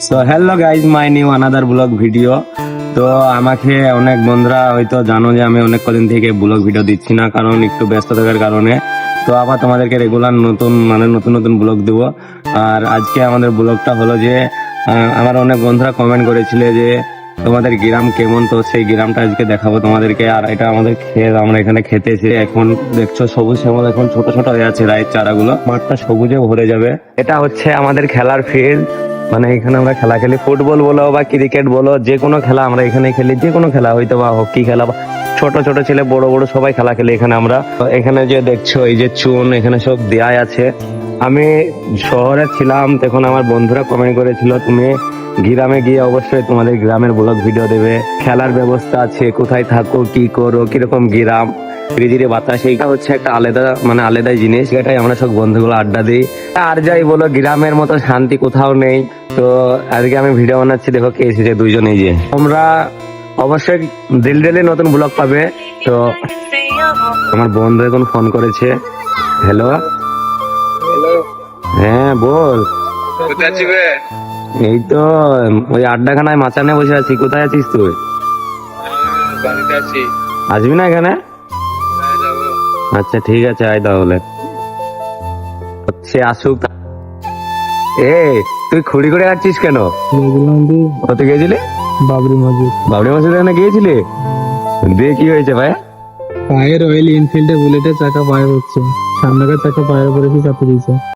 So hello guys, my new another blog video. তো আমাকে অনেক বন্ধুরা হয়তো জানো যে আমি অনেক কদিন থেকে ব্লগ ভিডিও দিচ্ছি না, কারণ একটু ব্যস্ত থাকার কারণে। তো আবার তোমাদেরকে রেগুলার নতুন নতুন ব্লগ দেবো। আর আজকে আমাদের ব্লগটা হলো যে আমার অনেক বন্ধুরা কমেন্ট করেছিল যে তোমাদের গ্রাম কেমন, তো সেই গ্রামটা আজকে দেখাবো তোমাদেরকে। আর এটা আমাদের ক্ষেত, আমরা এখানে খেতে এসে এখন দেখছো সবুজ শ্যামল এখন ছোট ছোট হয়ে আছে রায়ের চারাগুলো, মাঠটা সবুজে ভরে যাবে। এটা হচ্ছে আমাদের খেলার ফিল্ড, মানে এখানে আমরা খেলা খেলি, ফুটবল বলো বা ক্রিকেট বলো, যে কোনো খেলা আমরা এখানে খেলি। যে কোনো খেলা হয়তো বা হকি খেলা বা ছোট ছোট ছেলে বড় বড় সবাই খেলা খেলি এখানে আমরা। তো এখানে যে দেখছো এই যে চুন এখানে সব দেয়াই আছে। আমি শহরে ছিলাম তখন আমার বন্ধুরা কমেন্ট করেছিল তুমি গ্রামে গিয়ে অবশ্যই তোমাদের গ্রামের ব্লগ ভিডিও দেবে, খেলার ব্যবস্থা আছে, কোথায় থাকো কি করো কিরকম গ্রাম, ধীরে ধীরে বাতাস, এইটা হচ্ছে একটা আলাদা আলাদা জিনিস। এটাই আমরা সব বন্ধুগুলো আড্ডা দিই। আর যাই বলো, গ্রামের মতো শান্তি কোথাও নেই। তো আজকে আমি ভিডিও বানাচ্ছি, দেখো কে এসেছে, দুইজনেই যে তোমরা অবশ্যই ডেলি নতুন ব্লগ পাবে। তো আমার বন্ধু এখন ফোন করেছে। হ্যালো, হ্যাঁ বল। কোথায় আছি বে? এই তো ওই আড্ডাখানায় মাচানে বসে আছি। কোথায় আছিস তুই? বাড়িতে আছি। আসবি না এখানে? হ্যাঁ, যাবো। আচ্ছা ঠিক আছে, আয় তাহলে। সে আসুক। এ তুই খুঁড়ি করে আসছিস কেন? কোথায় গিয়েছিলি? বাবরি মসজিদ। বাবরি মসজিদ এখানে গিয়েছিলি? দিয়ে কি হয়েছে ভাই? পায়ে রয়্যাল এনফিল্ডে বুলেটের চাকা পায়ে হচ্ছে, সামনেকার চাকা পায়ে পড়েছে, চাপে দিয়েছে।